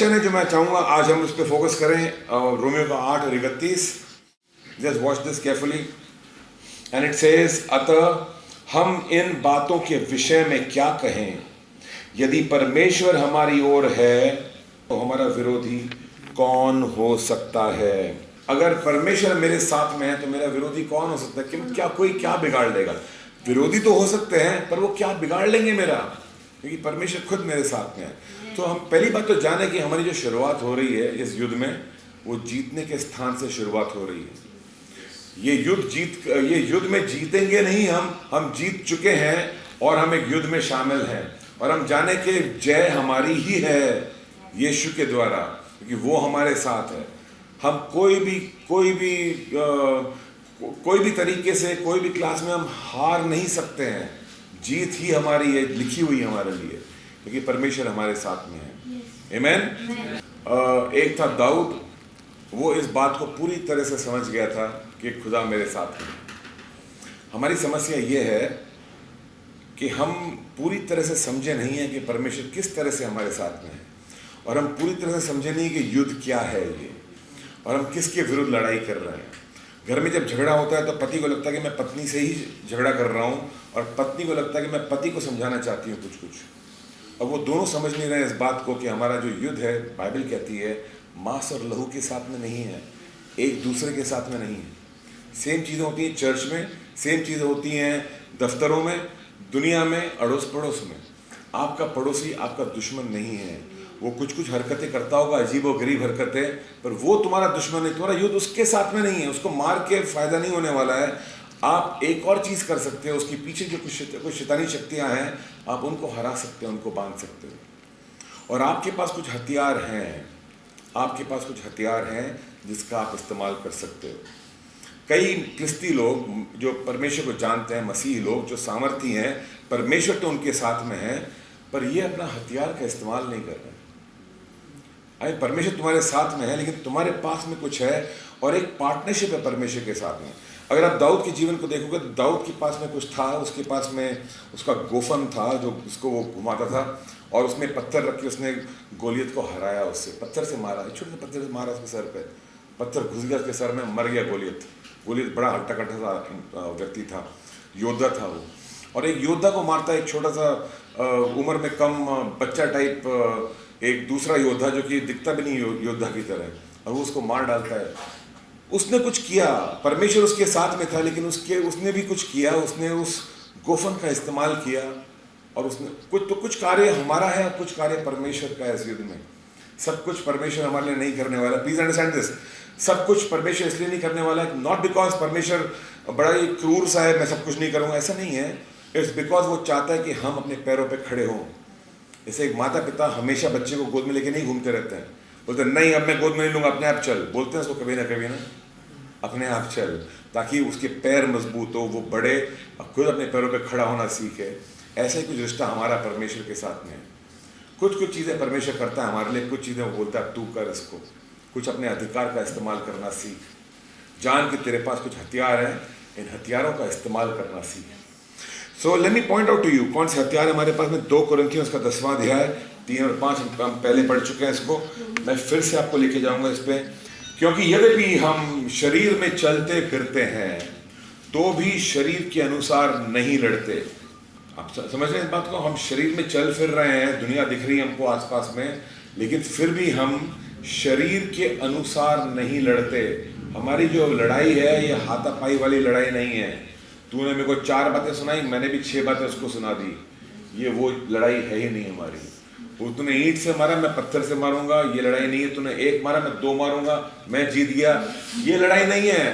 वचन है जो मैं चाहूँगा आज हम उस पर फोकस करें, रोमियो का 8 और 31। Just watch this carefully and it says, अतः हम इन बातों के विषय में क्या कहें? यदि परमेश्वर हमारी ओर है तो हमारा विरोधी कौन हो सकता है? अगर परमेश्वर मेरे साथ में है तो मेरा विरोधी कौन हो सकता है? क्या कोई क्या बिगाड़ लेगा? विरोधी तो हो सकते हैं पर वो क्या बिगाड़ लेंगे मेरा, क्योंकि परमेश्वर खुद मेरे साथ में है। तो हम पहली बात तो जाने कि हमारी जो शुरुआत हो रही है इस युद्ध में, वो जीतने के स्थान से शुरुआत हो रही है। ये युद्ध में जीतेंगे नहीं, हम जीत चुके हैं और हम एक युद्ध में शामिल हैं, और हम जाने के जय हमारी ही है यीशु के द्वारा, क्योंकि वो हमारे साथ है। हम कोई भी तरीके से कोई भी क्लास में हम हार नहीं सकते हैं। जीत ही हमारी है, लिखी हुई हमारे लिए, क्योंकि परमेश्वर हमारे साथ में है। आमीन। एक था दाऊद, वो इस बात को पूरी तरह से समझ गया था कि खुदा मेरे साथ है। हमारी समस्या ये है कि हम पूरी तरह से समझे नहीं है कि परमेश्वर किस तरह से हमारे साथ में है, और हम पूरी तरह से समझे नहीं कि युद्ध क्या है ये, और हम किसके विरुद्ध लड़ाई कर रहे हैं। घर में जब झगड़ा होता है तो पति को लगता है कि मैं पत्नी से ही झगड़ा कर रहा हूँ, और पत्नी को लगता है कि मैं पति को समझाना चाहती हूँ कुछ। और वो दोनों समझ नहीं रहे इस बात को कि हमारा जो युद्ध है, बाइबल कहती है, मांस और लहू के साथ में नहीं है, एक दूसरे के साथ में नहीं है। सेम चीज़ें होती हैं चर्च में, सेम चीज़ें होती हैं दफ्तरों में, दुनिया में, अड़ोस पड़ोस में। आपका पड़ोसी आपका दुश्मन नहीं है। वो कुछ हरकतें करता होगा, अजीब और गरीब हरकतें, पर वो तुम्हारा दुश्मन है। तुम्हारा युद्ध उसके साथ में नहीं है, उसको मार के फायदा नहीं होने वाला है। आप एक और चीज़ कर सकते हो, उसके पीछे जो कुछ शैतानी शक्तियाँ हैं, आप उनको हरा सकते हो, उनको बांध सकते हो। और आपके पास कुछ हथियार हैं, आपके पास कुछ हथियार हैं जिसका आप इस्तेमाल कर सकते हो। कई क्रिस्ती लोग जो परमेश्वर को जानते हैं, मसीही लोग जो सामर्थी हैं, परमेश्वर तो उनके साथ में है, पर ये अपना हथियार का इस्तेमाल नहीं कर रहे। अरे परमेश्वर तुम्हारे साथ में है, लेकिन तुम्हारे पास में कुछ है, और एक पार्टनरशिप है परमेश्वर के साथ में। अगर आप दाऊद के जीवन को देखोगे तो दाऊद के पास में कुछ था, उसके पास में उसका गोफन था जो उसको वो घुमाता था, और उसमें पत्थर रख के उसने गोलियत को हराया। उससे पत्थर से मारा, छोटे से पत्थर से मारा उसके सर पे, पत्थर घुस गया उसके सर में, मर गया गोलियत। बड़ा हट्टा कट्टा सा व्यक्ति था, योद्धा था वो। और एक योद्धा को मारता है एक छोटा सा उम्र में कम बच्चा टाइप एक दूसरा योद्धा जो कि दिखता भी नहीं योद्धा की तरह, और वो उसको मार डालता है। उसने कुछ किया, परमेश्वर उसके साथ में था, लेकिन उसने भी कुछ किया, उसने उस गोफन का इस्तेमाल किया, और उसने कुछ कार्य हमारा है, कुछ कार्य परमेश्वर का है इस युद्ध में। सब कुछ परमेश्वर हमारे लिए नहीं करने वाला। प्लीज अंडरस्टैंड दिस, सब कुछ परमेश्वर इसलिए नहीं करने वाला है, नॉट बिकॉज परमेश्वर बड़ा ही क्रूर सा है, मैं सब कुछ नहीं करूँगा, ऐसा नहीं है। इट्स बिकॉज वो चाहता है कि हम अपने पैरों पे खड़े हों। जैसे एक माता पिता हमेशा बच्चे को गोद में लेके नहीं घूमते रहते हैं, बोलते नहीं अब मैं गोद में नहीं लूँगा, अपने आप चल, बोलते हैं उसको कभी ना अपने आप चल, ताकि उसके पैर मजबूत हो, वो बड़े खुद अपने पैरों पे खड़ा होना सीखे। ऐसा ही कुछ रिश्ता हमारा परमेश्वर के साथ में है। कुछ चीज़ें परमेश्वर करता है हमारे लिए, कुछ चीज़ें वो बोलता है तू कर इसको। कुछ अपने अधिकार का इस्तेमाल करना सीख, जान कि तेरे पास कुछ हथियार हैं, इन हथियारों का इस्तेमाल करना सीख। So let me point out to you कौन से हथियार हमारे पास में। 2 कुरिन्थियों उसका 10वां अध्याय 3 और 5 हम पहले पढ़ चुके हैं इसको, मैं फिर से आपको लेके जाऊंगा इस पे। क्योंकि यद्यपि हम शरीर में चलते फिरते हैं तो भी शरीर के अनुसार नहीं लड़ते। आप समझ रहे हैं इस बात को? हम शरीर में चल फिर रहे हैं, दुनिया दिख रही है हमको आसपास में, लेकिन फिर भी हम शरीर के अनुसार नहीं लड़ते। हमारी जो लड़ाई है ये हाथापाई वाली लड़ाई नहीं है। तूने मेरे को 4 बातें सुनाई, मैंने भी 6 बातें उसको सुना दी, ये वो लड़ाई है ही नहीं हमारी। वो तूने ईंट से मारा, मैं पत्थर से मारूंगा, ये लड़ाई नहीं है। तूने 1 मारा, मैं 2 मारूंगा, मैं जीत गया, ये लड़ाई नहीं है।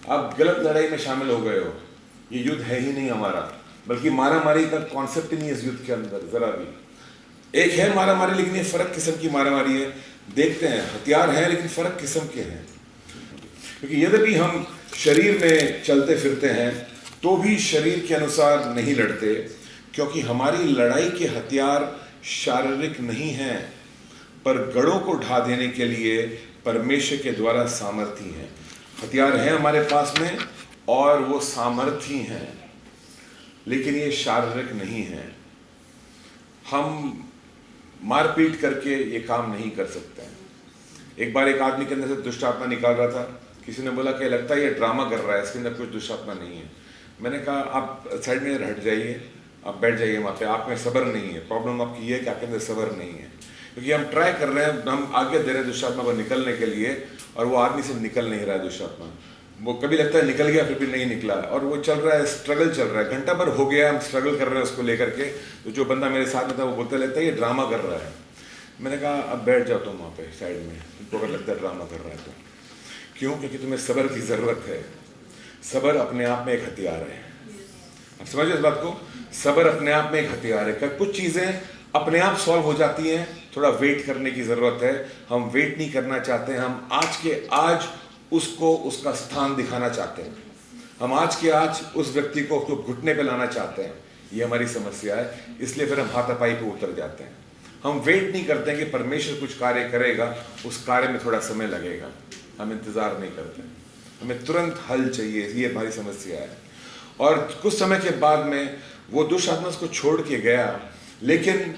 आप गलत लड़ाई में शामिल हो गए हो। ये युद्ध है ही नहीं हमारा, बल्कि मारा मारी का कॉन्सेप्ट ही नहीं है इस युद्ध के अंदर जरा भी। एक है मारा मारी, लेकिन ये फर्क किस्म की मारा मारी है। देखते हैं, हथियार है लेकिन फर्क किस्म के हैं। क्योंकि यद्यपि हम शरीर में चलते फिरते हैं तो भी शरीर के अनुसार नहीं लड़ते, क्योंकि हमारी लड़ाई के हथियार शारीरिक नहीं हैं, पर गढ़ों को ढा देने के लिए परमेश्वर के द्वारा सामर्थी हैं। हथियार हैं हमारे पास में और वो सामर्थी हैं, लेकिन ये शारीरिक नहीं है। हम मारपीट करके ये काम नहीं कर सकते हैं। एक बार एक आदमी के अंदर से दुष्ट आत्मा निकाल रहा था, किसी ने बोला कि लगता है ये ड्रामा कर रहा है, इसके अंदर कुछ दुष्ट आत्मा नहीं है। मैंने कहा आप साइड में हट जाइए, आप बैठ जाइए वहाँ पे, आप में सब्र नहीं है। प्रॉब्लम आपकी ये है कि आपके अंदर सब्र नहीं है, क्योंकि हम ट्राई कर रहे हैं, हम आगे दे रहे हैं दुष्ट आत्मा को निकलने के लिए, और वो आदमी से निकल नहीं रहा है दुष्ट आत्मा। वो कभी लगता है निकल गया, फिर भी नहीं निकला, और वो चल रहा है, स्ट्रगल चल रहा है, घंटा भर हो गया हम स्ट्रगल कर रहे हैं उसको लेकर के। तो जो बंदा मेरे साथ में था वो बोलता रहता है ये ड्रामा कर रहा है। मैंने कहा अब बैठ जाओ तुम वहाँ पे साइड में, तुमको अगर लगता है ड्रामा कर रहा है तो। क्यों? क्योंकि तुम्हें सब्र की ज़रूरत है। सब्र अपने आप में एक हथियार है। आप समझिए इस बात को, सब्र अपने आप में एक हथियार है। कुछ चीज़ें अपने आप सॉल्व हो जाती हैं, थोड़ा वेट करने की ज़रूरत है। हम वेट नहीं करना चाहते हैं, हम आज के आज उसको उसका स्थान दिखाना चाहते हैं। हम आज के आज उस व्यक्ति को घुटने पे लाना चाहते हैं। ये हमारी समस्या है, इसलिए फिर हम हाथापाई पे उतर जाते हैं। हम वेट नहीं करते हैं कि परमेश्वर कुछ कार्य करेगा, उस कार्य में थोड़ा समय लगेगा, हम इंतज़ार नहीं करते, हमें तुरंत हल चाहिए। ये हमारी समस्या है। और कुछ समय के बाद में वो दुष्ट आत्मा उसको छोड़ के गया, लेकिन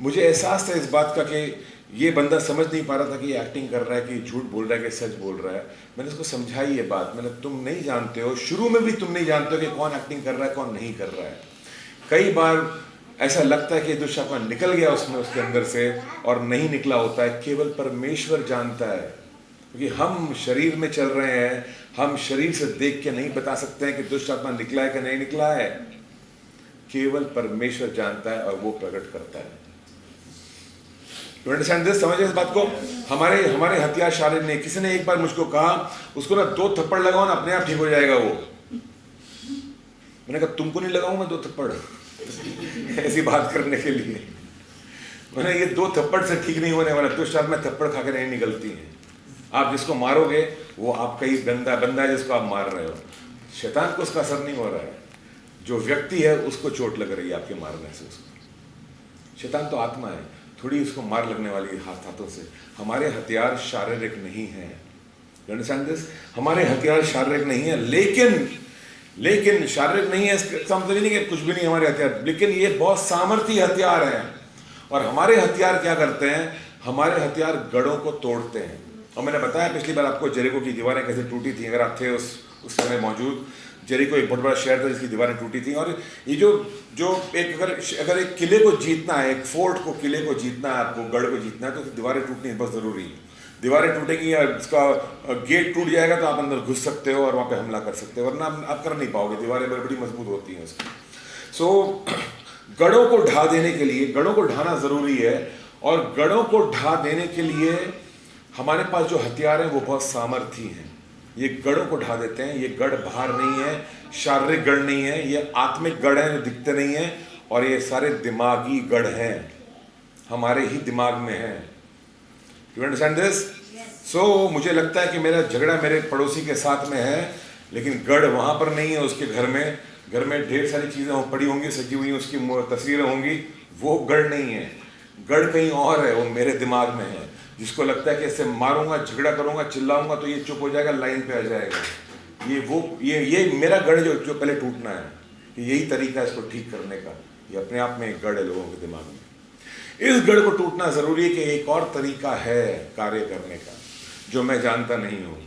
मुझे एहसास था इस बात का कि ये बंदा समझ नहीं पा रहा था कि ये एक्टिंग कर रहा है, कि झूठ बोल रहा है, कि सच बोल रहा है। मैंने उसको समझाई ये बात, मैंने तुम नहीं जानते हो, शुरू में भी तुम नहीं जानते हो कि कौन एक्टिंग कर रहा है, कौन नहीं कर रहा है। कई बार ऐसा लगता है कि दुष्ट आत्मा निकल गया उसमें, उसके अंदर से, और नहीं निकला होता है। केवल परमेश्वर जानता है, क्योंकि हम शरीर में चल रहे हैं, हम शरीर से देख के नहीं बता सकते हैं कि दुष्ट आत्मा निकला है कि नहीं निकला है। केवल परमेश्वर जानता है और वो प्रकट करता है। You understand this? समझे इस बात को? हमारे हथियार शारीरिक नहीं। किसी ने एक बार मुझको कहा, उसको ना 2 थप्पड़ लगाओ ना, अपने आप ठीक हो जाएगा वो। मैंने कहा तुमको नहीं लगाऊं मैं 2 थप्पड़ ऐसी बात करने के लिए। मैंने ये 2 थप्पड़ से ठीक नहीं होने वाला। दुष्ट आत्मा थप्पड़ खा के नहीं निकलती हैं। आप जिसको मारोगे वो आपका ही बंदा है जिसको आप मार रहे हो। शैतान को उसका असर नहीं हो रहा है, जो व्यक्ति है उसको चोट लग रही है आपके मारने से। उसको शैतान तो आत्मा है, थोड़ी उसको मार लगने वाली हाथों से। हमारे हथियार शारीरिक नहीं है। हमारे हथियार शारीरिक नहीं है, लेकिन शारीरिक नहीं है इसका मतलब नहीं कि कुछ भी नहीं हमारे हथियार, लेकिन ये बहुत सामर्थी हथियार हैं। और हमारे हथियार क्या करते हैं? हमारे हथियार गढ़ों को तोड़ते हैं। और मैंने बताया पिछली बार आपको जेरिको की दीवारें कैसे टूटी थी। अगर आप थे उस समय मौजूद, जेरिको एक बहुत बड़ा शहर था जिसकी दीवारें टूटी थी। और ये जो एक अगर एक किले को जीतना है, एक फोर्ट को, किले को जीतना है, आपको गढ़ को जीतना है, तो दीवारें टूटनी बहुत ज़रूरी है। दीवारें टूटेंगी या उसका गेट टूट जाएगा तो आप अंदर घुस सकते हो और वहाँ पे हमला कर सकते हो, वरना आप कर नहीं पाओगे। दीवारें बड़ी मजबूत होती हैं उसकी। सो गढ़ों को ढा देने के लिए, गढ़ों को ढाना ज़रूरी है। और गढ़ों को ढा देने के लिए हमारे पास जो हथियार हैं वो बहुत सामर्थी हैं। ये गढ़ों को ढा देते हैं। ये गढ़ बाहर नहीं है, शारीरिक गढ़ नहीं है, ये आत्मिक गढ़ हैं जो दिखते नहीं हैं। और ये सारे दिमागी गढ़ हैं, हमारे ही दिमाग में है। You understand this? सो मुझे लगता है कि मेरा झगड़ा मेरे पड़ोसी के साथ में है, लेकिन गढ़ वहाँ पर नहीं है। उसके घर में ढेर सारी चीज़ें पड़ी होंगी, सजी हुई, उसकी तस्वीरें होंगी, वो गढ़ नहीं है। गढ़ कहीं और है, वो मेरे दिमाग में है। जिसको लगता है कि इससे मारूंगा, झगड़ा करूंगा, चिल्लाऊंगा तो ये चुप हो जाएगा, लाइन पे आ जाएगा। ये मेरा गढ़ जो पहले टूटना है। कि यही तरीका है इसको ठीक करने का। ये अपने आप में एक गढ़ है लोगों के दिमाग में। इस गढ़ को टूटना जरूरी है कि एक और तरीका है कार्य करने का जो मैं जानता नहीं हूँ।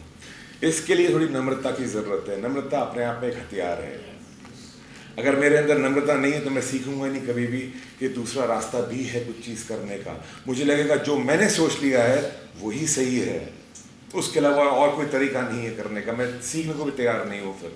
इसके लिए थोड़ी नम्रता की जरूरत है। नम्रता अपने आप में एक हथियार है। अगर मेरे अंदर नम्रता नहीं है तो मैं सीखूंगा नहीं कभी भी कि दूसरा रास्ता भी है कुछ चीज़ करने का। मुझे लगेगा जो मैंने सोच लिया है वही सही है, उसके अलावा और कोई तरीका नहीं है करने का। मैं सीखने को भी तैयार नहीं हूँ। फिर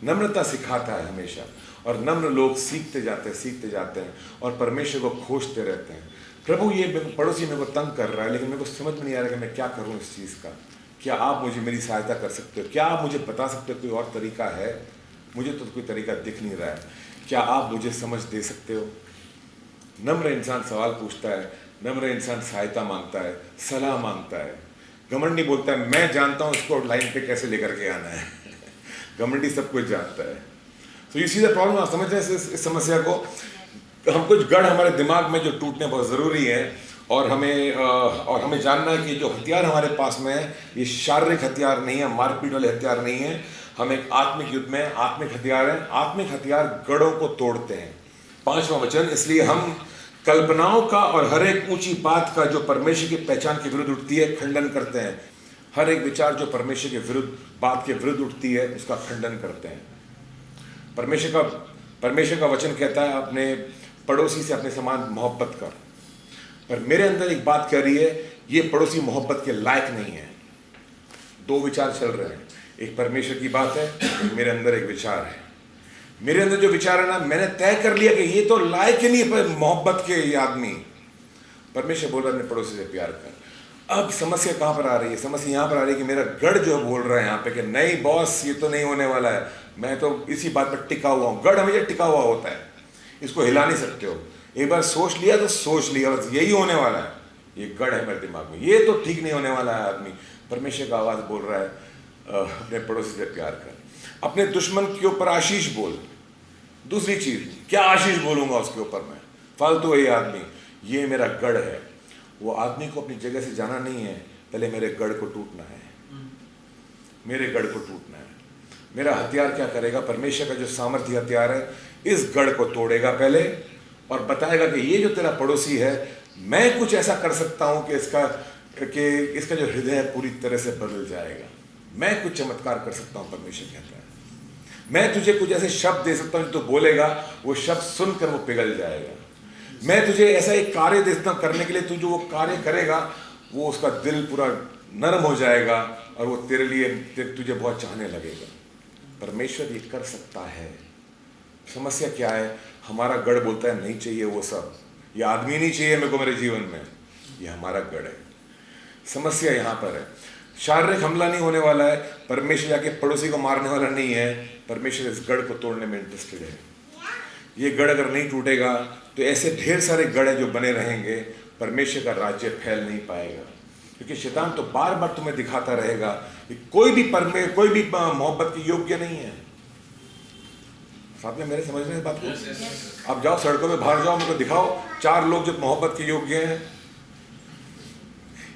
नम्रता सिखाता है हमेशा, और नम्र लोग सीखते जाते हैं और परमेश्वर को खोजते रहते हैं। प्रभु ये पड़ोसी मेरे को तंग कर रहा है, लेकिन मेरे को समझ में नहीं आ रहा कि मैं क्या करूँ इस चीज़ का। क्या आप मुझे मेरी सहायता कर सकते हो? क्या आप मुझे बता सकते हो कोई और तरीका है? मुझे तो कोई तरीका दिख नहीं रहा है। क्या आप मुझे समझ दे सकते हो? नम्र इंसान सवाल पूछता है, नम्र इंसान सहायता मांगता है, सलाह मांगता है। घमंडी बोलता है मैं जानता हूँ इसको लाइन पे कैसे लेकर के आना है। घमंडी सब कुछ जानता है। तो ये सीधा प्रॉब्लम आप समझ रहे हैं इस समस्या को। हम कुछ गढ़ हमारे दिमाग में जो टूटने बहुत ज़रूरी है, और हमें जानना है कि जो हथियार हमारे पास में है ये शारीरिक हथियार नहीं है, मारपीट वाले हथियार नहीं है। हम एक आत्मिक युद्ध में आत्मिक हथियार हैं। आत्मिक हथियार गढ़ों को तोड़ते हैं। 5वां वचन, इसलिए हम कल्पनाओं का और हर एक ऊंची बात का जो परमेश्वर की पहचान के विरुद्ध उठती है खंडन करते हैं। हर एक विचार जो परमेश्वर के विरुद्ध बात के विरुद्ध उठती है उसका खंडन करते हैं। परमेश्वर का वचन कहता है अपने पड़ोसी से अपने समान मोहब्बत कर, पर मेरे अंदर एक बात कह रही है ये पड़ोसी मोहब्बत के लायक नहीं है। दो विचार चल रहे हैं, एक परमेश्वर की बात है, एक मेरे अंदर एक विचार है। मेरे अंदर जो विचार है ना, मैंने तय कर लिया कि ये तो लायक ही नहीं मोहब्बत के ये आदमी। परमेश्वर बोल रहा है अपने पड़ोसी से प्यार कर। अब समस्या कहाँ पर आ रही है? समस्या यहाँ पर आ रही है कि मेरा गढ़ जो बोल रहा है यहाँ पे कि नहीं बॉस ये तो नहीं होने वाला है, मैं तो इसी बात पर टिका हुआ हूँ। गढ़ हमेशा टिका हुआ होता है, इसको हिला नहीं सकते हो। एक बार सोच लिया तो सोच लिया, बस यही होने वाला है, ये गढ़ है मेरे दिमाग में, ये तो ठीक नहीं होने वाला है आदमी। परमेश्वर का आवाज़ बोल रहा है अपने पड़ोसी से प्यार कर। अपने दुश्मन के ऊपर आशीष बोल। दूसरी चीज, क्या आशीष बोलूंगा उसके ऊपर मैं? फालतू है ये आदमी, ये मेरा गढ़ है। वो आदमी को अपनी जगह से जाना नहीं है, पहले मेरे गढ़ को टूटना है, मेरे गढ़ को टूटना है। मेरा हथियार क्या करेगा? परमेश्वर का जो सामर्थ्य हथियार है, इस गढ़ को तोड़ेगा पहले और बताएगा कि ये जो तेरा पड़ोसी है, मैं कुछ ऐसा कर सकता हूं कि इसका जो हृदय है पूरी तरह से बदल जाएगा। मैं कुछ चमत्कार कर सकता हूं, परमेश्वर कहता है। मैं तुझे कुछ ऐसे शब्द दे सकता हूं जो तू बोलेगा, वो शब्द सुनकर वो पिघल जाएगा। मैं तुझे ऐसा एक कार्य दे सकता हूं करने के लिए, तू जो वो कार्य करेगा वो उसका दिल पूरा नरम हो जाएगा और वो तेरे लिए तुझे बहुत चाहने लगेगा। परमेश्वर ये कर सकता है। समस्या क्या है? हमारा गढ़ बोलता है नहीं चाहिए वो सब, ये आदमी नहीं चाहिए मेरे को मेरे जीवन में, ये हमारा गढ़ है। समस्या यहाँ पर है। शारीरिक हमला नहीं होने वाला है, परमेश्वर जाके पड़ोसी को मारने वाला नहीं है। परमेश्वर इस गढ़ को तोड़ने में इंटरेस्टेड है। ये गढ़ अगर नहीं टूटेगा तो ऐसे ढेर सारे गढ़ जो बने रहेंगे, परमेश्वर का राज्य फैल नहीं पाएगा। क्योंकि शैतान तो बार बार तुम्हें दिखाता रहेगा कि कोई भी मोहब्बत के योग्य नहीं है। साथ में मेरे समझ में बात को, आप जाओ सड़कों में बाहर जाओ, मुझको दिखाओ 4 लोग जो मोहब्बत के योग्य हैं,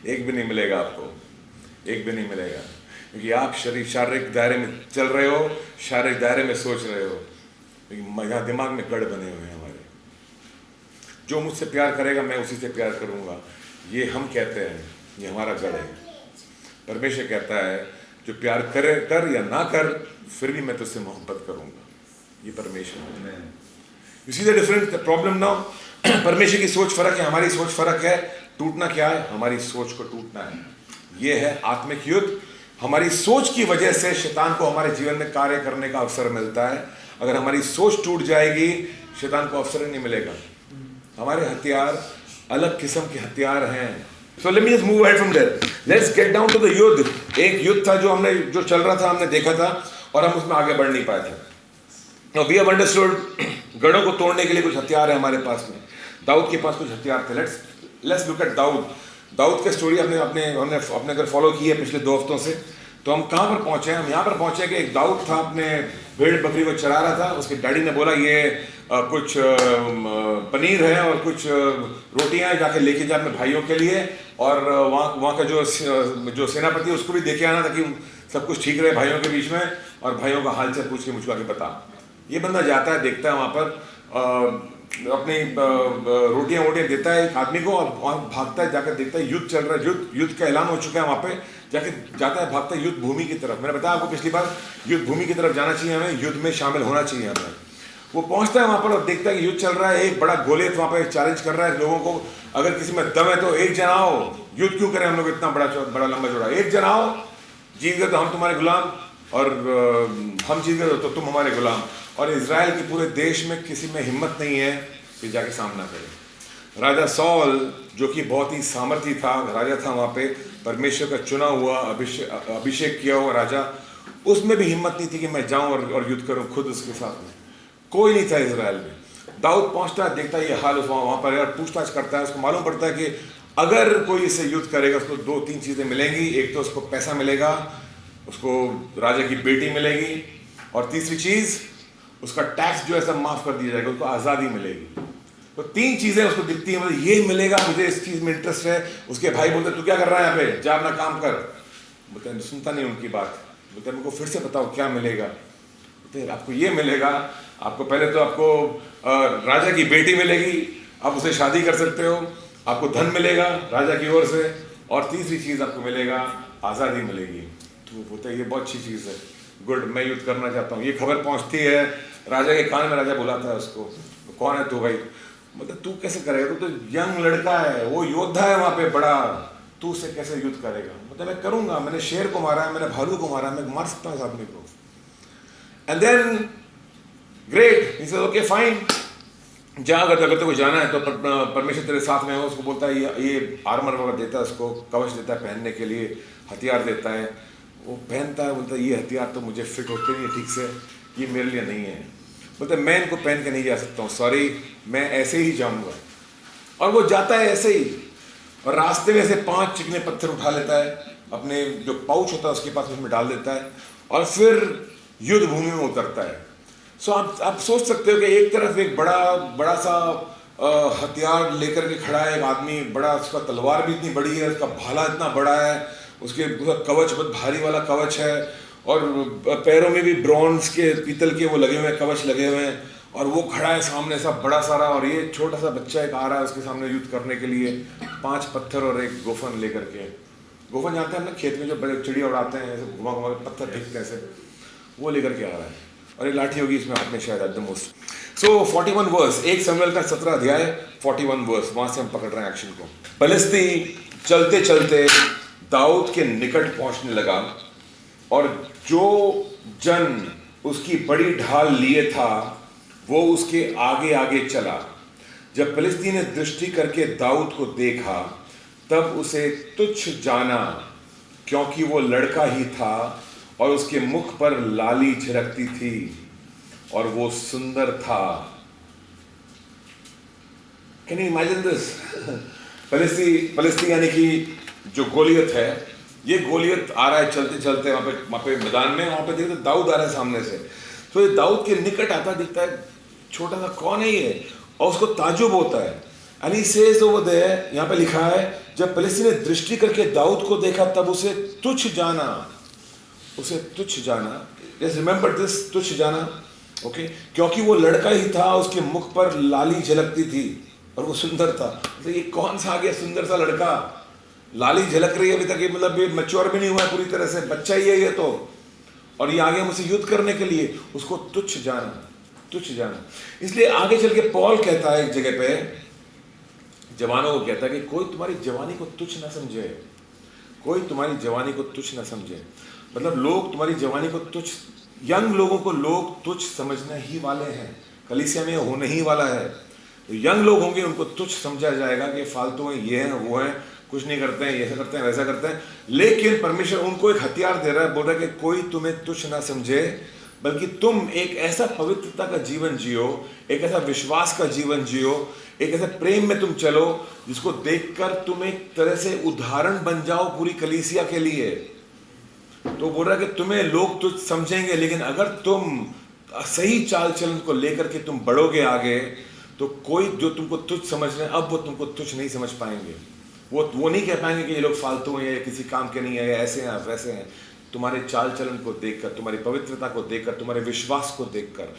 एक भी नहीं मिलेगा आपको, एक भी नहीं मिलेगा। क्योंकि आप शारीरिक दायरे में चल रहे हो, शारीरिक दायरे में सोच रहे हो, यहाँ दिमाग में गढ़ बने हुए हैं हमारे। जो मुझसे प्यार करेगा मैं उसी से प्यार करूंगा, ये हम कहते हैं, ये हमारा गढ़ है। परमेश्वर कहता है जो प्यार करे कर या ना कर, फिर भी मैं तुझसे मोहब्बत करूंगा। ये परमेश्वर है। You see the difference, the problem now. परमेश्वर की सोच फर्क है, हमारी सोच फर्क है। टूटना क्या है? हमारी सोच को टूटना है। ये है आत्मिक युद्ध। हमारी सोच की वजह से शैतान को हमारे जीवन में कार्य करने का अवसर मिलता है। अगर हमारी सोच टूट जाएगी, शैतान को अवसर ही नहीं मिलेगा। हमारे हथियार अलग किस्म के हथियार हैं। So let me just move ahead from there, let's get down to the युद्ध। एक युद्ध था जो चल रहा था, हमने देखा था और हम उसमें आगे बढ़ नहीं पाए थे। Now we have understood, गढ़ों को तोड़ने के लिए कुछ हथियार है हमारे पास में। दाऊद के पास कुछ हथियार थे। लेट्स लुक एट दाऊद की स्टोरी हमने अपने अगर फॉलो की है पिछले 2 हफ्तों से। तो हम कहाँ पर पहुँचे हैं? हम यहाँ पर पहुँचे कि एक दाऊद था, अपने भेड़ बकरी को चरा रहा था। उसके डैडी ने बोला ये कुछ पनीर है और कुछ रोटियाँ हैं, जाके लेके जा अपने भाइयों के लिए, और वहाँ का जो सेनापति है उसको भी देखे आना ताकि सब कुछ ठीक रहे भाइयों के बीच में, और भाइयों का हाल चाल पूछ के मुझको आके बता। ये बंदा जाता है, देखता है वहाँ पर अपनी रोटियाँ वोटियाँ देता है एक आदमी को, और वहाँ भागता है, जाकर देखता है युद्ध चल रहा है, युद्ध का ऐलान हो चुका है। वहाँ पे जाके जाता है, भागता है युद्ध भूमि की तरफ। मैंने बताया आपको पिछली बार, युद्ध भूमि की तरफ जाना चाहिए हमें, युद्ध में शामिल होना चाहिए हमें। वो पहुँचता है वहाँ पर और देखता है कि युद्ध चल रहा है। एक बड़ा गोलियत वहाँ पर चैलेंज कर रहा है लोगों को, अगर किसी में दम है तो एक जन आओ, युद्ध क्यों करें हम लोग इतना बड़ा लंबा चौड़ा, एक जन आओ, जीत गए तो हम तुम्हारे गुलाम, और हम जीत गए तो तुम हमारे गुलाम। और इजराइल के पूरे देश में किसी में हिम्मत नहीं है कि जाके सामना करे। राजा सॉल जो कि बहुत ही सामर्थी था, राजा था वहाँ पे, परमेश्वर का चुना हुआ अभिषेक किया हुआ राजा, उसमें भी हिम्मत नहीं थी कि मैं जाऊँ और युद्ध करूँ खुद उसके साथ में। कोई नहीं था इजराइल में। दाऊद पहुँचता है, देखता है ये हाल वहाँ पर, और पूछताछ करता है। उसको मालूम पड़ता है कि अगर कोई इससे युद्ध करेगा उसको 2-3 चीज़ें मिलेंगी। एक तो उसको पैसा मिलेगा, उसको राजा की बेटी मिलेगी, और तीसरी चीज़ उसका टैक्स जो है सब माफ़ कर दिया जाएगा, उसको आज़ादी मिलेगी। तो 3 चीज़ें उसको दिखती हैं, मतलब ये मिलेगा, मुझे इस चीज़ में इंटरेस्ट है। उसके भाई बोलते तू क्या कर रहा है यहाँ पे, जा अपना काम कर। बोलते सुनता नहीं उनकी बात। बोलते मेरे को फिर से बताओ क्या मिलेगा। बोलते आपको ये मिलेगा, आपको पहले तो आपको राजा की बेटी मिलेगी, आप उसे शादी कर सकते हो, आपको धन मिलेगा राजा की ओर से, और तीसरी चीज़ आपको मिलेगा, आज़ादी मिलेगी। तो वो बोलता है ये बहुत अच्छी चीज़ है, गुड, मैं युद्ध करना चाहता हूँ। ये खबर पहुँचती है राजा के कान में, राजा बुलाता है उसको, तो कौन है तू भाई? मतलब तू कैसे करेगा, तू तो यंग लड़का है, वो योद्धा है वहाँ पे बड़ा, तू उससे कैसे युद्ध करेगा? मतलब मैं करूँगा, मैंने शेर को मारा है, मैंने भालू को मारा है, मैं मार सकता हूँ इस आदमी को। And then great, he said okay fine, जा, अगर तेरे को जाना है तो परमेश्वर तेरे साथ में है। उसको बोलता है ये आर्मर वगैरह देता है, उसको कवच देता है पहनने के लिए, हथियार देता है, वो पहनता है। बोलता है ये हथियार तो मुझे फिट होते नहीं है ठीक से, ये मेरे लिए नहीं है। बोलते मैं इनको पहन के नहीं जा सकता हूँ, सॉरी, मैं ऐसे ही जाऊँगा। और वो जाता है ऐसे ही, और रास्ते में से 5 चिकने पत्थर उठा लेता है, अपने जो पाउच होता है उसके पास, उसमें डाल देता है, और फिर युद्ध भूमि में उतरता है। सो आप सोच सकते हो कि एक तरफ एक बड़ा सा हथियार लेकर के खड़ा है एक आदमी, बड़ा, उसका तलवार भी इतनी बड़ी है, उसका भाला इतना बड़ा है, उसका कवच बहुत भारी वाला कवच है, और पैरों में भी ब्रॉन्ज के, पीतल के वो लगे हुए हैं, कवच लगे हुए हैं, और वो खड़ा है सामने सब बड़ा सारा, और ये छोटा सा बच्चा एक आ रहा है उसके सामने युद्ध करने के लिए, 5 पत्थर और एक गोफन लेकर के। गोफन जानते हैं ना, खेत में जो बड़े चिड़िया उड़ाते हैं, ऐसे घुमा घुमा के पत्थर फेंकते हैं ऐसे, वो लेकर के आ रहा है, और एक लाठी होगी इसमें हाथ में शायद at the most. So 41 verse, 1 शमूएल का 17 अध्याय 41 वर्स, वहां से हम पकड़ रहे हैं एक्शन को। फिलिस्ती चलते चलते दाऊद के निकट पहुंचने लगा, और जो जन उसकी बड़ी ढाल लिए था वो उसके आगे आगे चला। जब फिलिस्ती ने दृष्टि करके दाऊद को देखा तब उसे तुच्छ जाना, क्योंकि वो लड़का ही था और उसके मुख पर लाली झलकती थी और वो सुंदर था। Can you imagine this? फिलिस्ती यानी कि जो गोलियत है, ये गोलियत आ रहा है चलते चलते वहाँ पे मैदान में, वहाँ पे देखते दाऊद आ रहा है सामने से, तो ये दाऊद के निकट आता दिखता है, छोटा सा कौन है ये, और उसको ताजुब होता है। And he says over there, यहाँ पे लिखा है, जब फिलिस्ती ने दृष्टि करके दाऊद को देखा तब उसे तुच्छ जाना, उसे तुच्छ जाना। Just remember this, तुच्छ जाना, ओके, क्योंकि वो लड़का ही था, उसके मुख पर लाली झलकती थी और वो सुंदर था। तो ये कौन सा आ गया सुंदर सा लड़का, लाली झलक रही है अभी तक, ये मतलब ये मैच्योर भी नहीं हुआ है पूरी तरह से, बच्चा ही है ये तो, और ये आगे मुझसे युद्ध करने के लिए, उसको तुच्छ जाना, तुच्छ जाना। इसलिए आगे चल के पॉल कहता है एक जगह पे, जवानों को कहता है कि कोई तुम्हारी जवानी को तुच्छ ना समझे, कोई तुम्हारी जवानी को तुच्छ ना समझे। मतलब लोग तुम्हारी जवानी को तुच्छ, यंग लोगों को लोग तुच्छ समझने ही वाले हैं, कलीसिया में होने ही वाला है। तो यंग लोग होंगे उनको तुच्छ समझा जाएगा कि फालतू हैं, ये हैं, वो हैं, कुछ नहीं करते हैं, ऐसा करते हैं, वैसा करते हैं। लेकिन परमेश्वर उनको एक हथियार दे रहा है, बोल रहा है कि कोई तुम्हें तुच्छ ना समझे, बल्कि तुम एक ऐसा पवित्रता का जीवन जियो, एक ऐसा विश्वास का जीवन जियो, एक ऐसे प्रेम में तुम चलो जिसको देखकर तुम एक तरह से उदाहरण बन जाओ पूरी कलीसिया के लिए। तो बोल रहा है कि तुम्हें लोग तुच्छ समझेंगे, लेकिन अगर तुम सही चाल चलन को लेकर के तुम बढ़ोगे आगे, तो कोई जो तुमको तुच्छ समझ रहे हैं अब वो तुमको तुच्छ नहीं समझ पाएंगे। वो नहीं कह पाएंगे कि ये लोग फालतू हैं, या किसी काम के नहीं है, या ऐसे हैं वैसे हैं। तुम्हारे चाल चलन को देखकर, तुम्हारी पवित्रता को देखकर, तुम्हारे विश्वास को देखकर,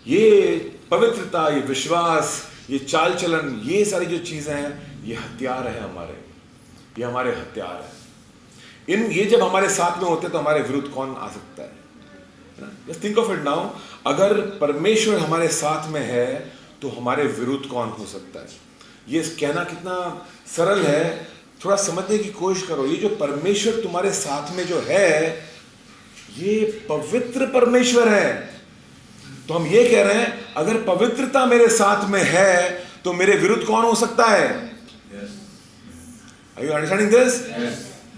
ये पवित्रता, ये विश्वास, ये चाल चलन, ये सारी जो चीज़ें हैं, ये हथियार है हमारे, ये हमारे हथियार है। ये जब हमारे साथ में होते हैं तो हमारे विरुद्ध कौन आ सकता है? Just think of it now, अगर परमेश्वर हमारे साथ में है तो हमारे विरुद्ध कौन हो सकता है? ये कहना कितना सरल है, थोड़ा समझने की कोशिश करो। ये जो परमेश्वर तुम्हारे साथ में जो है, ये पवित्र परमेश्वर है। तो हम ये कह रहे हैं, अगर पवित्रता मेरे साथ में है तो मेरे विरुद्ध कौन हो सकता है? Are you understanding this?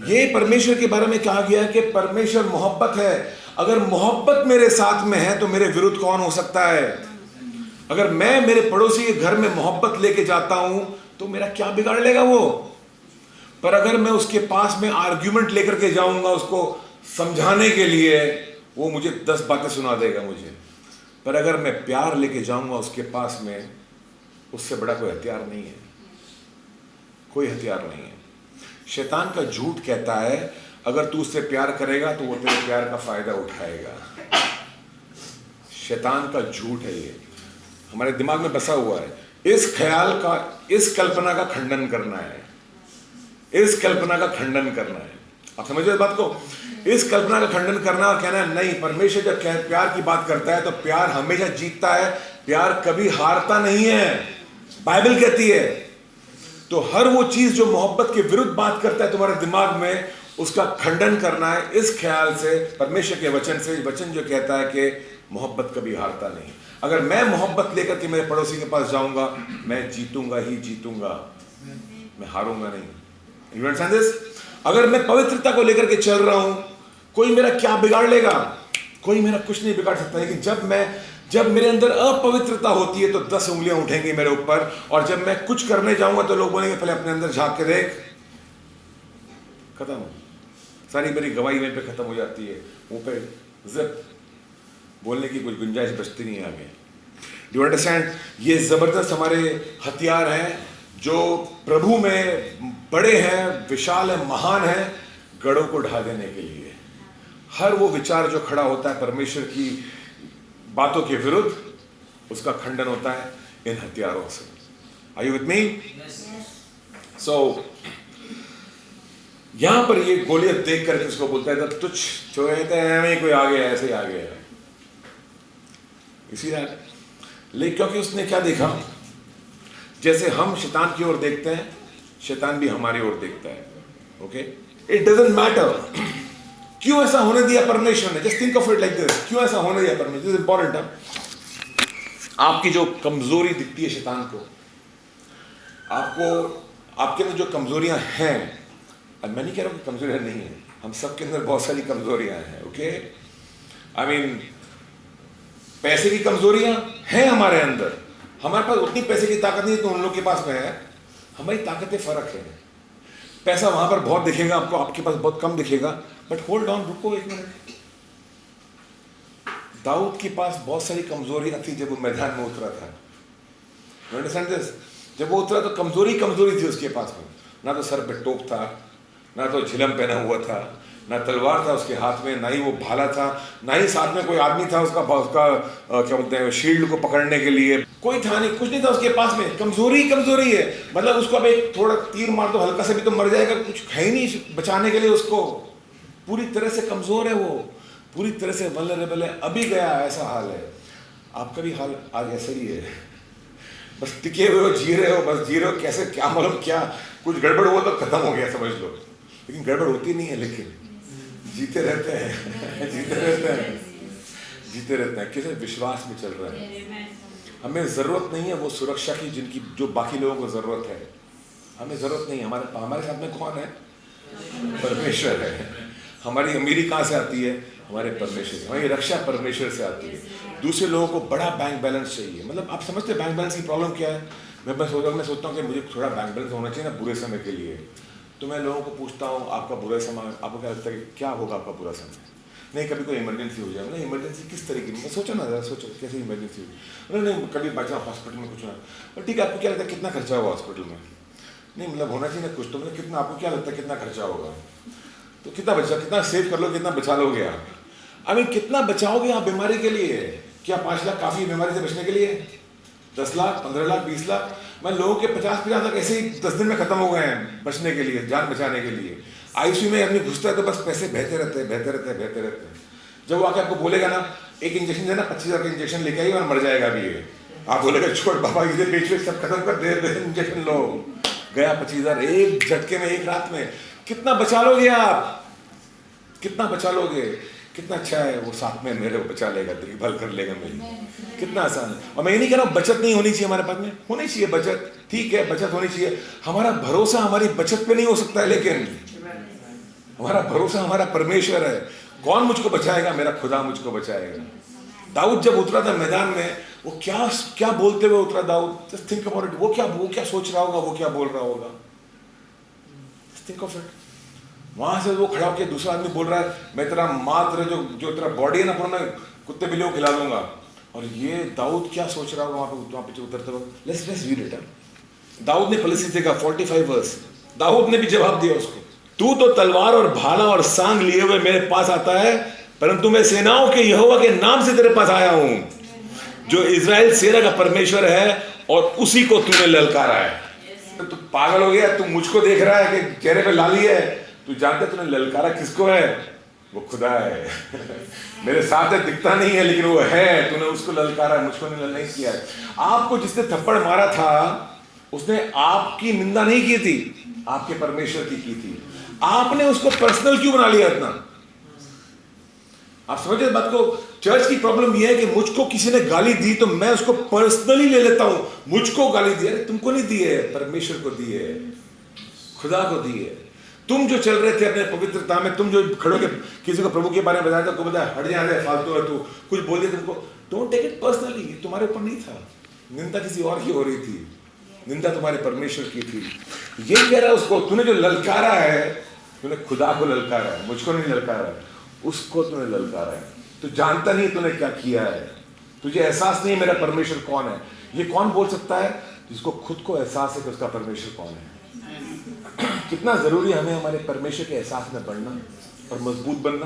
ये परमेश्वर के बारे में कहा गया है कि परमेश्वर मोहब्बत है। अगर मोहब्बत मेरे साथ में है तो मेरे विरुद्ध कौन हो सकता है? अगर मैं मेरे पड़ोसी के घर में मोहब्बत लेके जाता हूं तो मेरा क्या बिगाड़ लेगा वो? पर अगर मैं उसके पास में आर्ग्यूमेंट लेकर के जाऊंगा उसको समझाने के लिए, वो मुझे 10 बातें सुना देगा मुझे। पर अगर मैं प्यार लेके जाऊंगा उसके पास में, उससे बड़ा कोई हथियार नहीं है, कोई हथियार नहीं है। शैतान का झूठ कहता है अगर तू उससे प्यार करेगा तो वो तेरे प्यार का फायदा उठाएगा। शैतान का झूठ है ये, हमारे दिमाग में बसा हुआ है इस ख्याल का, इस कल्पना का खंडन करना है, इस कल्पना का खंडन करना है। आप समझ रहे इस बात को? इस कल्पना का खंडन करना और कहना है नहीं, परमेश्वर जब प्यार की बात करता है तो प्यार हमेशा जीतता है, प्यार कभी हारता नहीं है, बाइबल कहती है। तो हर वो चीज जो मोहब्बत के विरुद्ध बात करता है तुम्हारे दिमाग में, उसका खंडन करना है इस ख्याल से, परमेश्वर के वचन से, वचन जो कहता है कि मोहब्बत कभी हारता नहीं। अगर मैं मोहब्बत लेकर के मेरे पड़ोसी के पास जाऊंगा, मैं जीतूंगा ही जीतूंगा, मैं हारूंगा नहीं। You understand this? अगर मैं पवित्रता को लेकर के चल रहा हूं, कोई मेरा क्या बिगाड़ लेगा? कोई मेरा कुछ नहीं बिगाड़ सकता। लेकिन जब मेरे अंदर अपवित्रता होती है तो 10 उंगलियां उठेंगी मेरे ऊपर, और जब मैं कुछ करने जाऊंगा तो लोग बोलेंगे पहले अपने अंदर झांक के देख। खत्म, सारी मेरी गवाही में पे खत्म हो जाती है, मुंह पे जिप, बोलने की कुछ गुंजाइश बचती नहीं है आगे। Do you understand? ये जबरदस्त हमारे हथियार हैं जो प्रभु में बड़े हैं, विशाल है, महान है, गढ़ों को ढा देने के लिए। हर वो विचार जो खड़ा होता है परमेश्वर की बातों के विरुद्ध, उसका खंडन होता है इन हथियारों से। Are you with me? So यहां पर ये गोलियत देख करके उसको बोलता है तुझ जो कहते हैं कोई आ गया, ऐसे ही आ गया, इसीलिए। लेकिन क्योंकि उसने क्या देखा, जैसे हम शैतान की ओर देखते हैं, शैतान भी हमारी ओर देखता है। ओके, इट डजंट मैटर क्यों ऐसा होने दिया परमेश्वर ने। Just think of it like this, क्यों ऐसा होने दिया परमेश्वर? दिस इज इंपॉर्टेंट है। आपकी जो कमजोरी दिखती है शैतान को, आपको आपके अंदर जो कमजोरियां हैं, मैं नहीं कह रहा हूं कि कमजोरियां नहीं है, हम सबके अंदर बहुत सारी कमजोरियां हैं। ओके, आई मीन पैसे की कमजोरियां हैं हमारे अंदर, हमारे पास उतनी पैसे की ताकत नहीं है तो उन लोग के पास में है, हमारी ताकतें फर्क है। पैसा वहां पर बहुत दिखेगा आपको, आपके पास बहुत कम दिखेगा, बट होल्ड ऑन, रुको एक मिनट। दाऊद के पास बहुत सारी कमजोरियां थी जब वो मैदान में उतरा था। जब वो उतरा तो कमजोरी थी उसके पास में, ना तो सर पे टोप था, ना तो झिलम पहना हुआ था, ना तलवार था उसके हाथ में, ना ही वो भाला था, ना ही साथ में कोई आदमी था उसका क्या बोलते हैं शील्ड को पकड़ने के लिए, कोई था नहीं, कुछ नहीं था उसके पास में। कमजोरी है, मतलब उसको अब एक थोड़ा तीर मार दो हल्का से भी तो मर जाएगा, कुछ है ही नहीं बचाने के लिए उसको। पूरी तरह से कमजोर है वो, पूरी तरह से वल्नरेबल है, अभी गया ऐसा हाल है। आपका भी हाल आज ऐसा ही है, बस टिके हुए हो, जी रहे हो, बस जी रहे हो, कैसे क्या मालूम क्या कुछ गड़बड़ हुआ तो खत्म हो गया समझ लो, लेकिन गड़बड़ होती नहीं है, लेकिन जीते रहते हैं जीते रहते हैं किसी विश्वास में चल रहा है। हमें जरूरत नहीं है वो सुरक्षा की जिनकी जो बाकी लोगों को जरूरत है, हमें जरूरत नहीं है। हमारे साथ में कौन है? परमेश्वर है। हमारी अमीरी कहाँ से आती है? हमारे परमेश्वर से। हमारी रक्षा परमेश्वर से आती है। दूसरे लोगों को बड़ा बैंक बैलेंस चाहिए, मतलब आप समझते बैंक बैलेंस की प्रॉब्लम क्या है? मैं सोचता हूँ कि मुझे थोड़ा बैंक बैलेंस होना चाहिए ना बुरे समय के लिए। तो मैं लोगों को पूछता हूँ आपका बुरा समय, आपको क्या लगता है कि क्या होगा आपका बुरा समय? नहीं, कभी कोई इमरजेंसी हो जाए। नहीं, इमरजेंसी किस तरीके में? सोचो ना, ज़रा सोचो कैसे इमरजेंसी होगी। नहीं, कभी बचा हॉस्पिटल में कुछ ना, और ठीक है आपको क्या लगता है कितना खर्चा होगा हॉस्पिटल में? नहीं, मतलब होना चाहिए ना कुछ तो, मतलब कितना, आपको क्या लगता है कितना खर्चा होगा? तो कितना सेव कर लो, कितना बचा लोगे आप? आई मीन कितना बचाओगे आप बीमारी के लिए? क्या 5 लाख काफ़ी बीमारी से बचने के लिए? 10 लाख, 15 लाख, 20 लाख? मैं लोगों के 50 लाख ऐसे ही 10 दिन में खत्म हो गए हैं बचने के लिए, जान बचाने के लिए। आईसीयू में आदमी घुसता है तो बस पैसे बहते रहते हैं। जब वो आके आपको बोलेगा ना एक इंजेक्शन देना, 25,000 का इंजेक्शन लेके आई और मर जाएगा अभी ये, आप बोलेगा छोड़ बाबा इधर पेट सब खत्म कर दे इंजेक्शन लो, गया 25,000 एक झटके में, एक रात में। कितना बचा लोगे आप? कितना बचा लोगे? कितना अच्छा है वो साथ में मेरे को बचा लेगा, देखभाल कर लेगा मेरी, कितना आसान है। और मैं ये नहीं कह रहा हूँ बचत नहीं होनी चाहिए हमारे पास में, होनी चाहिए बचत, ठीक है बचत होनी चाहिए। हमारा भरोसा हमारी बचत पे नहीं हो सकता है, लेकिन हमारा भरोसा हमारा परमेश्वर है। कौन मुझको बचाएगा? मेरा खुदा मुझको बचाएगा। दाऊद जब उतरा था मैदान में, वो क्या बोलते हुए उतरा दाऊद? Just think about it. वो क्या सोच रहा होगा, वो क्या बोल रहा होगा? Just think of it. वहां से वो खड़ा होकर दूसरा आदमी बोल रहा है मैं तेरा मात्र जो तेरा बॉडी है ना पूरा कुत्ते बिल्लियों को खिला दूंगा। और ये दाऊद क्या सोच रहा होगा वहां पे उतरते वक्त? Let's read it. दाऊद ने पॉलिसी देखा 45 वर्ष। दाऊद ने भी जवाब दिया उसको, तू तो तलवार और भाला और सांग लिए हुए मेरे पास आता है, परंतु मैं सेनाओं के यहोवा के नाम से तेरे पास आया हूं, जो इजराइल सेना का परमेश्वर है और उसी को तूने ललकारा है। तो तू पागल हो गया, तू मुझको देख रहा है कि चेहरे पे लाली है, तू जानता तूने ललकारा किसको है? वो खुदा है। मेरे साथ है, दिखता नहीं है लेकिन वो है, तूने उसको ललकारा, मुझको नहीं किया है। आपको जिसने थप्पड़ मारा था उसने आपकी निंदा नहीं की थी, आपके परमेश्वर की थी। आपने उसको पर्सनल क्यों बना लिया इतना? आप समझे बात को? चर्च की प्रॉब्लम यह है कि मुझको किसी ने गाली दी तो मैं उसको पर्सनली ले लेता हूं। मुझको गाली दी, अरे तुमको नहीं दी है, परमेश्वर को दी है, खुदा को दी है। तुम जो चल रहे थे अपने पवित्रता में, तुम जो खड़ो के किसी को प्रभु के बारे में बताया तो बताया हट जा, फालतू है तू, कुछ बोल दिया तुमको, डोंट टेक इट पर्सनली, ये तुम्हारे ऊपर नहीं था। निंदा किसी और की हो रही थी, निंदा तुम्हारे परमेश्वर की थी। ये कह रहा है उसको, तूने जो ललकारा है, तूने खुदा को ललकारा है, मुझको नहीं ललकारा है, उसको तूने ललकारा है। तू जानता नहीं तूने क्या किया है, तुझे एहसास नहीं मेरा परमेश्वर कौन है। ये कौन बोल सकता है? जिसको खुद को एहसास है कि उसका परमेश्वर कौन है। कितना जरूरी है हमें हमारे परमेश्वर के एहसास में बढ़ना और मजबूत बनना,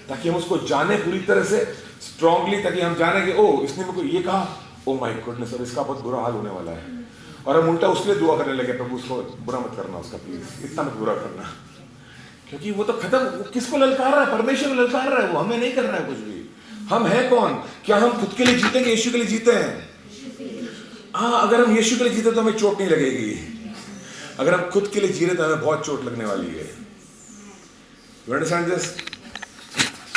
ताकि हम उसको जाने पूरी तरह से स्ट्रांगली, ताकि हम जाने कि ओ इसने मेरे को ये कहा, ओ माय गॉडनेस, और इसका बहुत बुरा हाल होने वाला है। और हम उल्टा उसके लिए दुआ करने लगे, प्रभु उसको बुरा मत करना, उसका प्लीज इतना मत बुरा करना, क्योंकि वो तो खत्म। वो किसको ललकार रहा है? परमेश्वर ललकार रहा है, वो हमें नहीं कर रहा है कुछ भी। हम हैं कौन? क्या हम खुद के लिए जीतेंगे? यीशु के लिए जीते हैं। हाँ, अगर हम यीशु के लिए जीते तो हमें चोट नहीं लगेगी। अगर हम खुद के लिए जी रहे तो हमें बहुत चोट लगने वाली है। You understand this?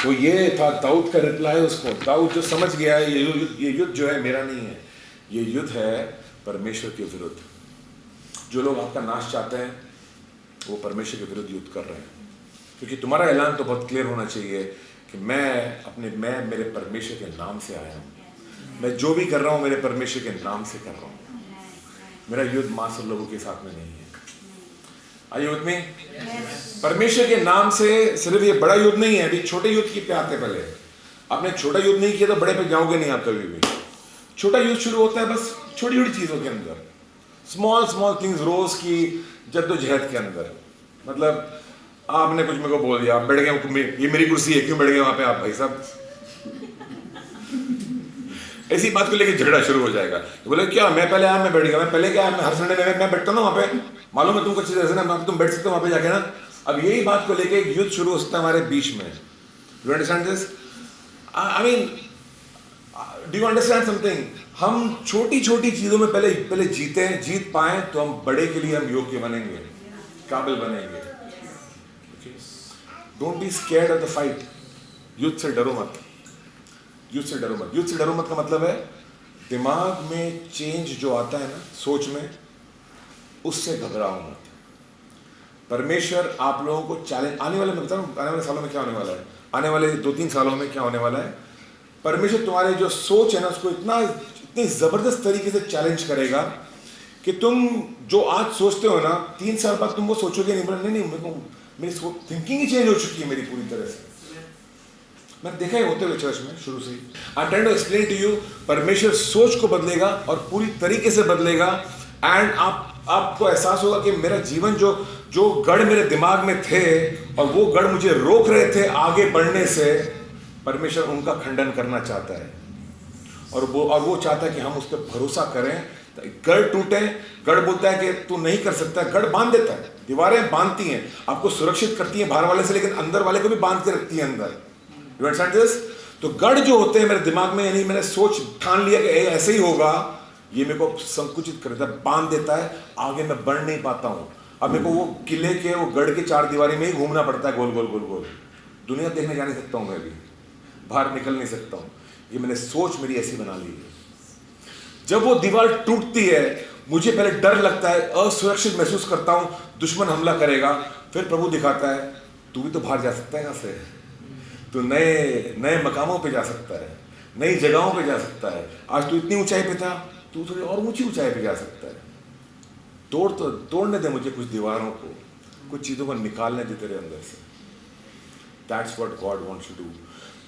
तो ये था दाऊद का रिप्लाई उसको। दाऊद जो समझ गया है ये युद्ध जो है मेरा नहीं है, ये युद्ध है परमेश्वर के विरुद्ध। जो लोग आपका नाश चाहते हैं वो परमेश्वर के विरुद्ध युद्ध कर रहे हैं। क्योंकि तुम्हारा ऐलान तो बहुत क्लियर होना चाहिए कि मैं मेरे परमेश्वर के नाम से आया हूँ, मैं जो भी कर रहा हूँ मेरे परमेश्वर के नाम से कर रहा हूँ। मेरा युद्ध मासूर लोगों के साथ में नहीं है। Are you with me? परमेश्वर के नाम से सिर्फ ये बड़ा युद्ध नहीं है। अभी छोटे युद्ध की पे आते, पहले आपने छोटा युद्ध नहीं किया तो बड़े पे जाओगे नहीं आप कभी भी। छोटा युद्ध शुरू होता है बस छोटी छोटी चीजों के अंदर, स्मॉल थिंग्स, रोज की जद्दोजहद के अंदर। मतलब आपने कुछ मेरे को बोल दिया, आप बैठ गए, ये मेरी कुर्सी है, क्यों बैठ गए वहां पे आप भाई साहब? ऐसी बात को लेके झगड़ा शुरू हो जाएगा। बोले क्या मैं पहले आया, मैं बैठ गया, मैं पहले क्या, मैं हर संडे मैं बैठता हूँ ना वहाँ पे, मालूम है तुमको अच्छी तरह से ना, तुम बैठ सकते हो वहाँ पे जाके ना। अब यही बात को लेके एक युद्ध शुरू हो सकता है हमारे बीच में। Do you understand this? I mean, do you understand something? हम छोटी छोटी चीजों में पहले जीत पाए तो हम बड़े के लिए हम योग्य बनेंगे, काबिल बनेंगे। Don't be scared of the fight. युद्ध से डरो मत, युद्ध से डरो मत। युद्ध से डरो मत का मतलब है दिमाग में चेंज जो आता है ना, सोच में, उससे घबराओ मत। परमेश्वर आप लोगों को चैलेंज, आने वाले, मैं बता रहा हूं आने वाले सालों में क्या होने वाला है, आने वाले 2-3 सालों में क्या होने वाला है। परमेश्वर तुम्हारे जो सोच है ना उसको इतनी जबरदस्त तरीके से चैलेंज करेगा कि तुम जो आज सोचते हो ना, 3 साल बाद तुम वो सोचोगे नहीं। बोला नहीं, मेरी थिंकिंग ही चेंज हो चुकी है मेरी पूरी तरह से। मैं देखा है होते हुए चर्च में शुरू से ही। I trying to explain to you, परमेश्वर सोच को बदलेगा और पूरी तरीके से बदलेगा। एंड आपको एहसास होगा कि मेरा जीवन जो गढ़ मेरे दिमाग में थे और वो गढ़ मुझे रोक रहे थे आगे बढ़ने से, परमेश्वर उनका खंडन करना चाहता है। और वो चाहता है कि हम उस पर भरोसा करें। गढ़ टूटे, गढ़ बोलता है कि तू नहीं कर सकता, गढ़ बांध देता है। दीवारें बांधती हैं, आपको सुरक्षित करती हैं बाहर वाले से, लेकिन अंदर वाले को भी बांध के रखती है अंदर। You understand this? तो गढ़ जो होते हैं मेरे दिमाग में, यानी मैंने सोच ठान लिया कि ऐसे ही होगा, ये मेरे को संकुचित कर देता है, बांध देता है, आगे मैं बढ़ नहीं पाता हूँ। अब मेरे को वो किले के, वो गढ़ के 4 दीवारी में ही घूमना पड़ता है, गोल गोल गोल गोल। दुनिया देखने जा नहीं सकता हूँ, मैं भी बाहर निकल नहीं सकता हूँ। ये मैंने सोच मेरी ऐसी बना ली है। जब वो दीवार टूटती है मुझे पहले डर लगता है, असुरक्षित महसूस करता हूँ, दुश्मन हमला करेगा। फिर प्रभु दिखाता है तू भी तो बाहर जा सकता है यहाँ से, तू नए मकामों पे जा सकता है, नई जगहों पे जा सकता है। आज तू इतनी ऊंचाई पे था, तू थोड़ी और ऊंची ऊंचाई पे जा सकता है। तोड़ने दे मुझे कुछ दीवारों को, कुछ चीज़ों को निकालने दे तेरे अंदर से। That's what God wants to do.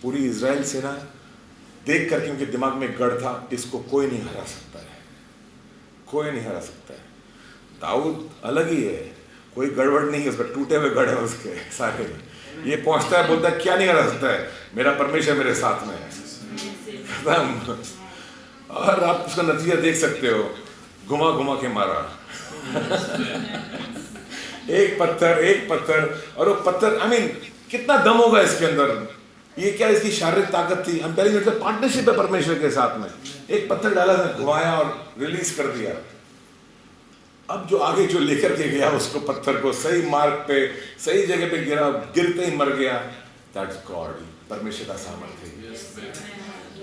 पूरी इजराइल सेना देख करके उनके दिमाग में गढ़ था, इसको कोई नहीं हरा सकता है, कोई नहीं हरा सकता है। दाऊद अलग ही है, कोई गड़बड़ नहीं है उसका, टूटे हुए गढ़ है उसके सारे। ये पहुंचता है, बोलता है क्या नहीं हरा सकता है, मेरा परमेश्वर मेरे साथ में है। खत्म। और आप उसका नतीजा देख सकते हो। घुमा घुमा के मारा। एक पत्थर और वो पत्थर, आई मीन कितना दम होगा इसके अंदर। ये क्या इसकी शारीरिक ताकत थी। हम पहले मतलब पार्टनरशिप है परमेश्वर के साथ में। एक पत्थर डाला, घुमाया और रिलीज कर दिया। अब जो आगे जो लेकर के गया उसको, पत्थर को सही मार्ग पे सही जगह पे गिरा, गिरते ही मर गया। दैट्स गॉड, परमेश्वर का सामर्थ्य,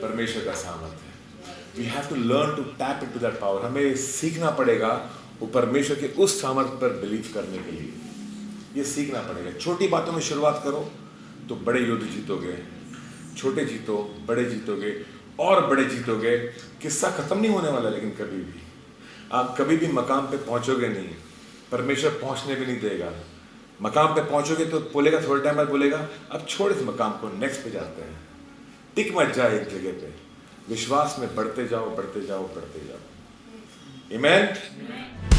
परमेश्वर का सामर्थ्य। We have to learn to tap into that power. हमें सीखना पड़ेगा वो परमेश्वर के उस सामर्थ्य पर बिलीव करने के लिए। ये सीखना पड़ेगा। छोटी बातों में शुरुआत करो तो बड़े युद्ध जीतोगे, छोटे जीतो, बड़े जीतोगे और बड़े जीतोगे। किस्सा खत्म नहीं होने वाला, लेकिन कभी भी आप कभी भी मकाम पे पहुंचोगे नहीं, परमेश्वर पहुंचने भी नहीं देगा। मकाम पे पहुंचोगे तो बोलेगा, थोड़े टाइम बाद बोलेगा अब छोड़ इस मकाम को, नेक्स्ट पे जाते हैं। टिक मत जाए एक जगह पे, विश्वास में बढ़ते जाओ, बढ़ते जाओ, बढ़ते जाओ। आमीन।